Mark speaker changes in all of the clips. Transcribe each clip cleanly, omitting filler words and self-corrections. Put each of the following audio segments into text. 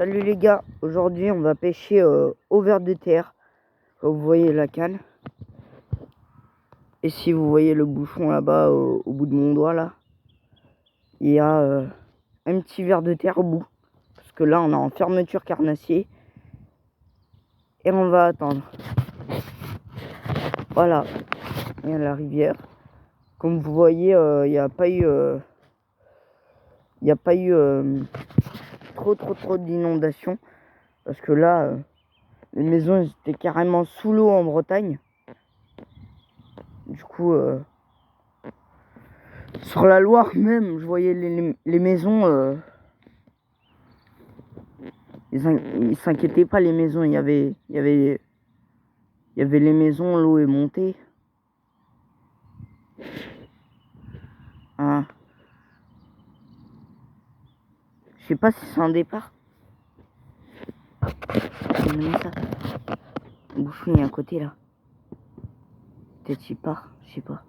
Speaker 1: Salut les gars, aujourd'hui on va pêcher au ver de terre. Vous voyez la canne. Et si vous voyez le bouchon là-bas au bout de mon doigt là, il y a un petit ver de terre au bout. Parce que là on est en fermeture carnassier. Et on va attendre. Voilà, il y a la rivière. Comme vous voyez, il n'y a pas eu, trop d'inondations. Parce que là, les maisons étaient carrément sous l'eau en Bretagne. Du coup, sur la Loire même, je voyais les maisons. Ils s'inquiétaient pas, les maisons. Il y avait les maisons, l'eau est montée. Hein. Je sais pas si c'est un départ. Ça. Le bouchon est à côté là. Peut-être qu'il part, je sais pas.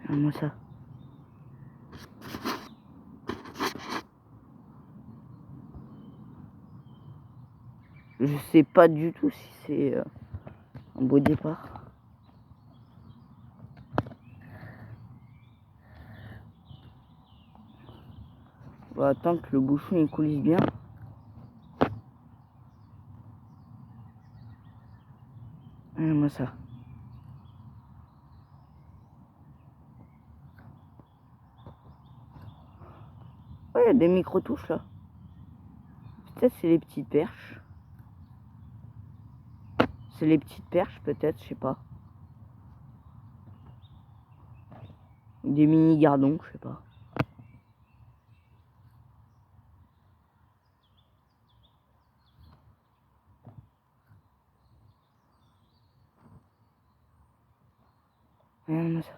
Speaker 1: Regarde-moi ça. Je sais pas du tout si c'est un beau départ. On va attendre que le bouchon il coulisse bien. Regarde-moi ça. Ouais, il y a des micro-touches là. Peut-être c'est les petites perches. C'est les petites perches peut-être, je sais pas. Des mini gardons, je sais pas. Regarde-moi ça.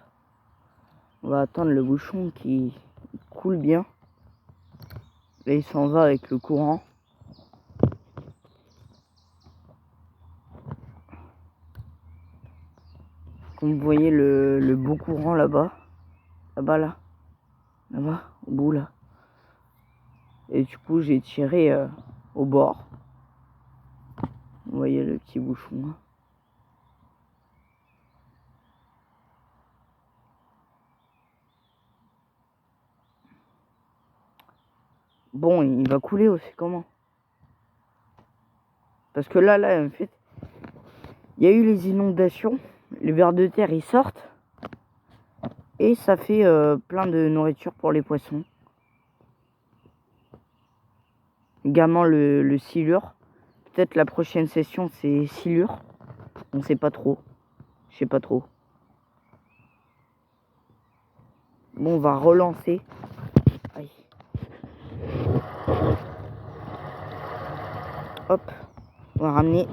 Speaker 1: On va attendre le bouchon qui coule bien. Là il s'en va avec le courant. Comme vous voyez le beau courant là-bas. Là-bas là. Là-bas, au bout là. Et du coup j'ai tiré au bord. Vous voyez le petit bouchon là. Bon, il va couler aussi, comment? Parce que là, en fait, il y a eu les inondations. Les vers de terre, ils sortent. Et ça fait plein de nourriture pour les poissons. Également le silure. Peut-être la prochaine session, c'est silure. On sait pas trop. Je sais pas trop. Bon, on va relancer. Aïe. Hop. On va ramener.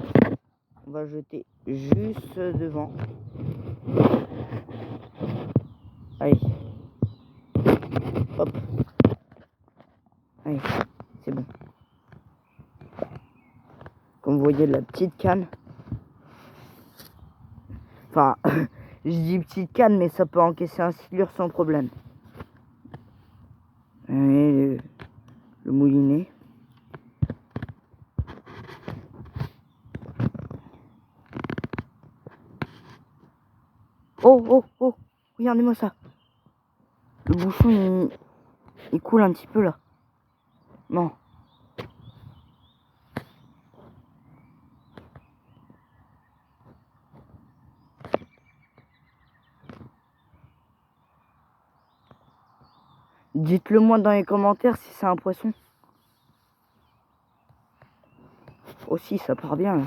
Speaker 1: On va jeter juste devant. Allez. Hop. Allez. C'est bon. Comme vous voyez, la petite canne. Enfin, je dis petite canne, mais ça peut encaisser un silure sans problème. Et le moulinet. Oh, oh, oh, regardez-moi ça. Le bouchon, il coule un petit peu là. Non. Dites-le moi dans les commentaires si c'est un poisson. Aussi, ça part bien là.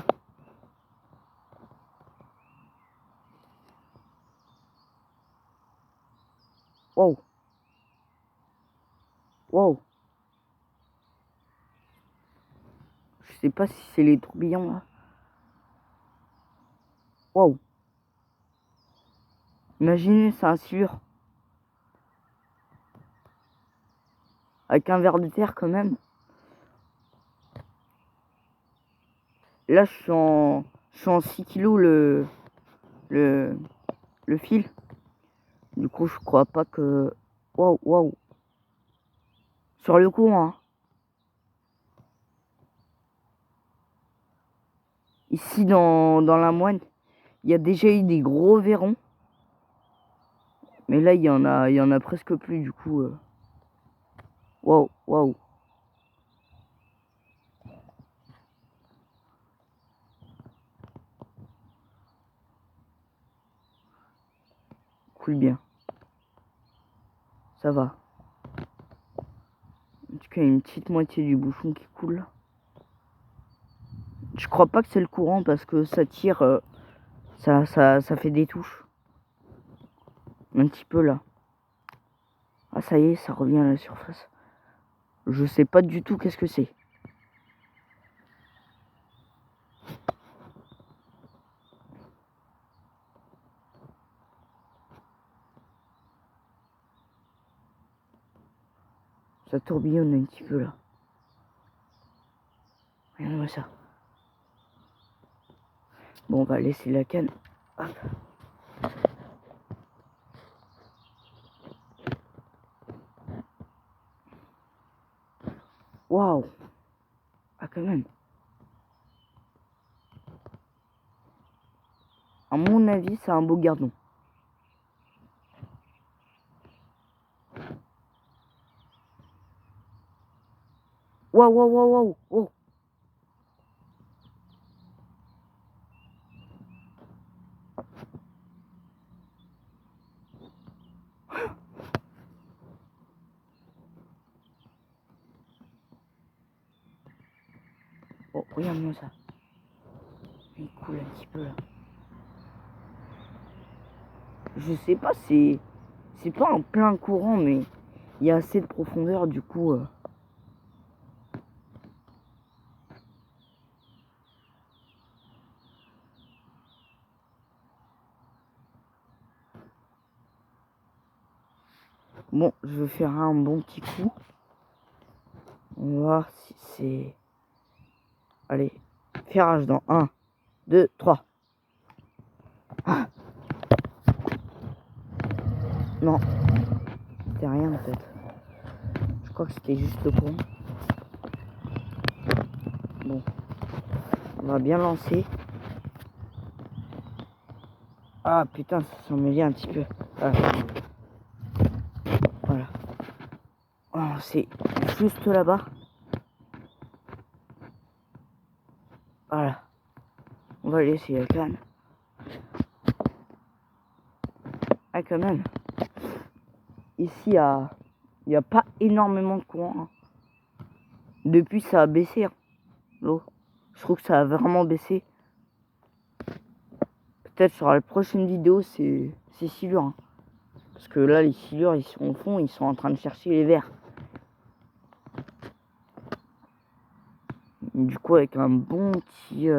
Speaker 1: Wow. Wow. Je sais pas si c'est les tourbillons là. Wow. Imaginez, c'est un silure. Avec un ver de terre quand même. Là, je suis en 6 kilos le fil. Du coup, je crois pas que... Waouh, waouh. Sur le coup, hein. Ici, dans la moine, il y a déjà eu des gros vairons. Mais là, il y en a presque plus, du coup. Waouh, waouh. Coule bien. Ça va. En tout cas, il y a une petite moitié du bouchon qui coule là. Je crois pas que c'est le courant parce que ça tire, ça fait des touches. Un petit peu là. Ah ça y est, ça revient à la surface. Je sais pas du tout qu'est-ce que c'est. Ça tourbillonne un petit peu là. Regarde-moi ça. Bon, on va laisser la canne. Hop. Waouh. Ah quand même. À mon avis, c'est un beau gardon. Waouh, waouh, waouh, waouh. Oh. Oh, regarde-moi ça. Il coule un petit peu là. Je sais pas, c'est pas en plein courant, mais il y a assez de profondeur du coup. Bon, je vais faire un bon petit coup. On va voir si c'est... Allez, ferrage dans 1, 2, 3. Ah. Non, c'était rien en fait. Je crois que c'était juste le courant. Bon, on va bien lancer. Ah putain, ça s'en mêlait un petit peu. Voilà. Oh, c'est juste là-bas. Voilà. On va laisser la canne. Ah quand même. Ici, il n'y a pas énormément de courant. Hein. Depuis, ça a baissé. Hein, l'eau. Je trouve que ça a vraiment baissé. Peut-être sur la prochaine vidéo, c'est silure. Hein. Parce que là, les silures, ils sont au fond, ils sont en train de chercher les vers. Du coup, avec un bon petit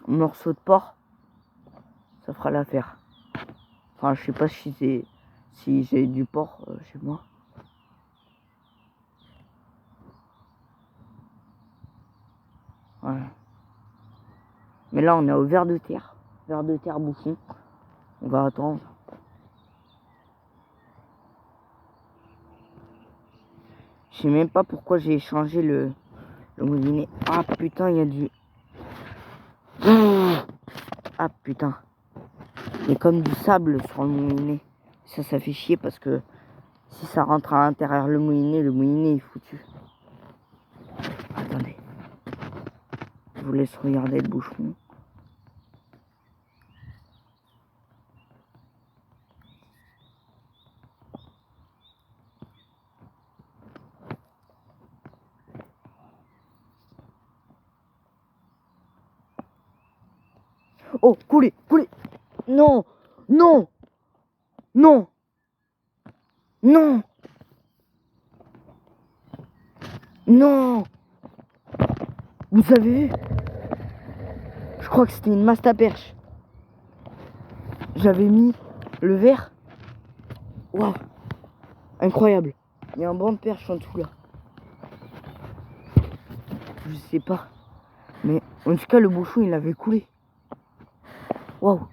Speaker 1: morceau de porc, ça fera l'affaire. Enfin, je sais pas si j'ai du porc chez moi. Voilà. Mais là, on est au ver de terre bouffon. On va attendre. Je sais même pas pourquoi j'ai changé le moulinet. Ah putain, il y a du... Ah putain. Il y a comme du sable sur le moulinet. Ça fait chier parce que si ça rentre à l'intérieur le moulinet est foutu. Attendez. Je vous laisse regarder le bouchon. Oh, coulez. Non, non, non, non, non. Vous avez vu? Je crois que c'était une masse à perche. J'avais mis le verre. Waouh, incroyable. Il y a un banc de perche en dessous là. Je sais pas. Mais en tout cas, le bouchon, il avait coulé. Waouh.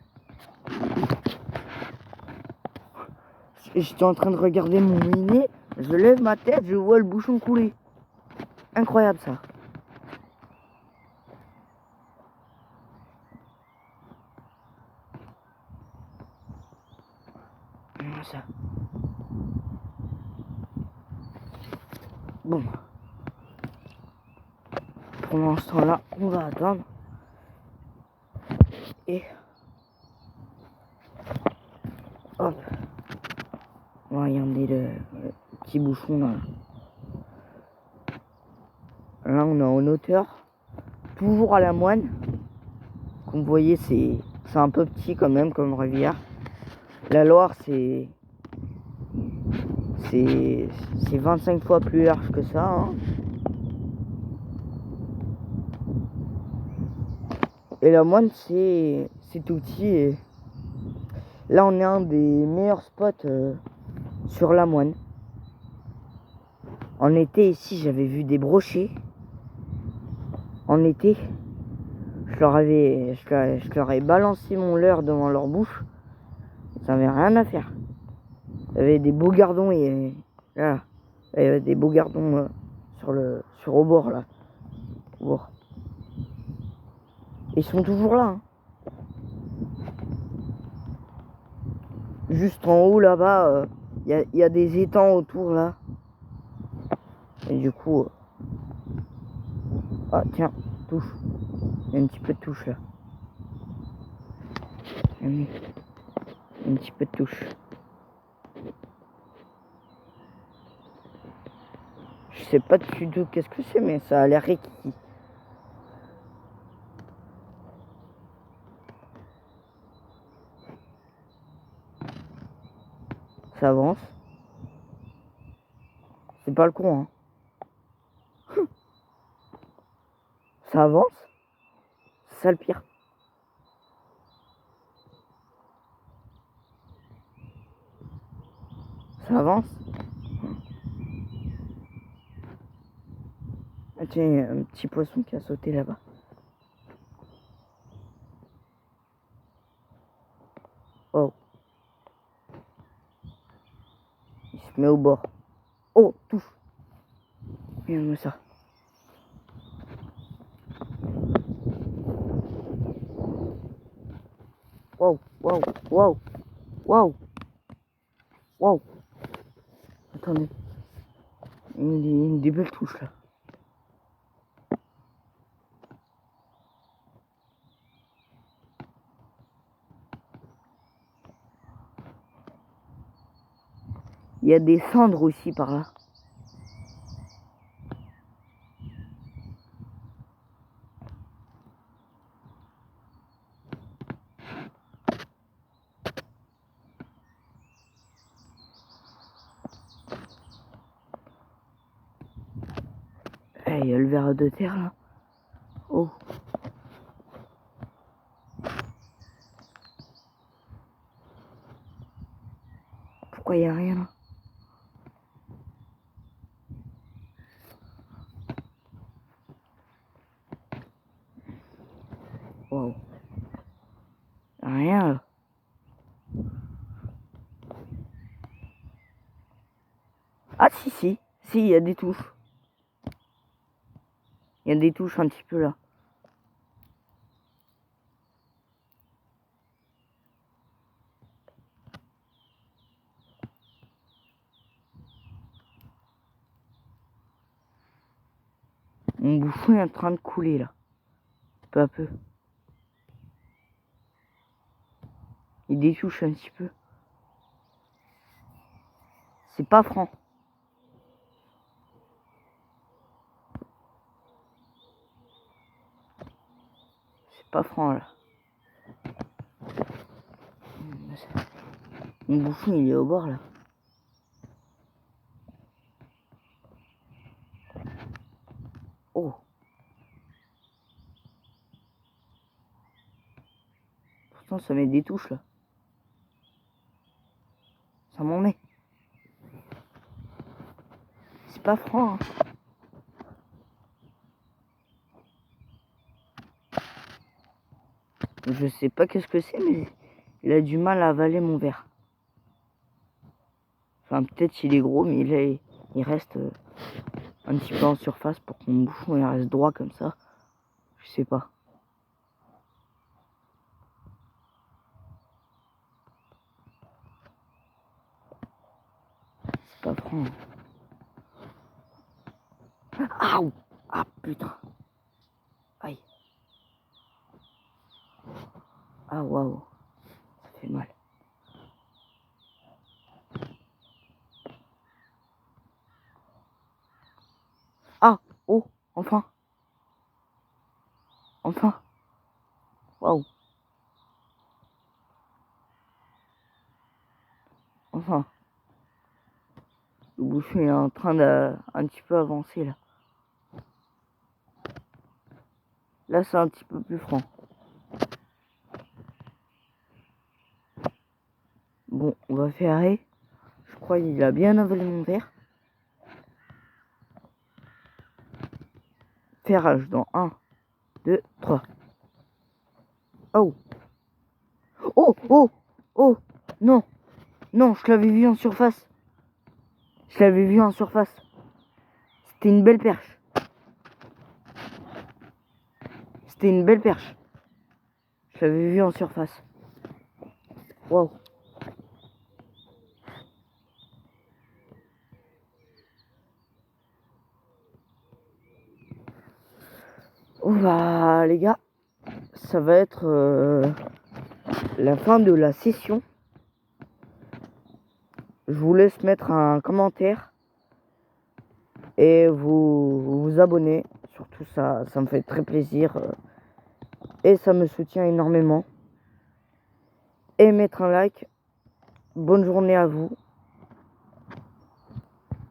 Speaker 1: J'étais en train de regarder mon nez, je lève ma tête, je vois le bouchon couler. Incroyable ça. Ça. Bon. Pour l'instant là, on va attendre. Et hop. On va regarder le petit bouchon là. Là on est en hauteur. Toujours à la Moine. Comme vous voyez, c'est un peu petit quand même comme rivière. La Loire c'est 25 fois plus large que ça. Hein. Et la Moine c'est tout petit. Et là on est un des meilleurs spots sur la Moine. En été ici j'avais vu des brochets. En été, je leur ai balancé mon leurre devant leur bouche. Ça n'avait rien à faire. Il y avait des beaux gardons et là, il y avait des beaux gardons au bord là. Au bord. Ils sont toujours là. Hein. Juste en haut là-bas, il y a des étangs autour là. Et du coup, ah tiens, touche. Il y a un petit peu de touche là. Un petit peu de touche. Je sais pas du tout qu'est-ce que c'est, mais ça a l'air requis. Ça avance. C'est pas le con, hein. Ça avance. C'est ça le pire. Ça avance. Ah, tiens, il y a un petit poisson qui a sauté là-bas. Oh. Il se met au bord. Oh, touche. Regarde-moi ça. Wow, wow, wow, wow, wow. Attendez. Il y a des belles touches là. Il y a des cendres aussi par là. Eh, il y a le ver de terre là. Oh. Pourquoi il n'y a rien là? Wow. Rien là. Ah si, si. Si, il y a des touches. Il y a des touches un petit peu là. Mon bouchon est en train de couler là. Peu à peu. Il détouche un petit peu. C'est pas franc. C'est pas franc là. Mon bouchon il est au bord là. Oh. Pourtant ça met des touches là. Ça m'en met. C'est pas franc. Hein. Je sais pas qu'est-ce que c'est, mais il a du mal à avaler mon verre. Enfin, peut-être il est gros, mais il reste un petit peu en surface pour que mon bouchon il reste droit comme ça. Je sais pas. C'est pas franc. Ah, ah putain. Aïe. Ah waouh. Ça fait mal. Ah, oh, enfin. Enfin. Waouh. Enfin. Le bouchon est en train d'un petit peu avancer là. Là, c'est un petit peu plus franc. Bon, on va ferrer. Je crois qu'il a bien avalé mon verre. Ferrage dans 1, 2, 3. Oh. Oh, oh, oh. Non, non, je l'avais vu en surface. Je l'avais vu en surface. C'était une belle perche. C'était une belle perche. Je l'avais vu en surface. Waouh. Oh bah les gars, ça va être la fin de la session. Je vous laisse mettre un commentaire et vous abonner. Surtout ça me fait très plaisir et ça me soutient énormément. Et mettre un like. Bonne journée à vous.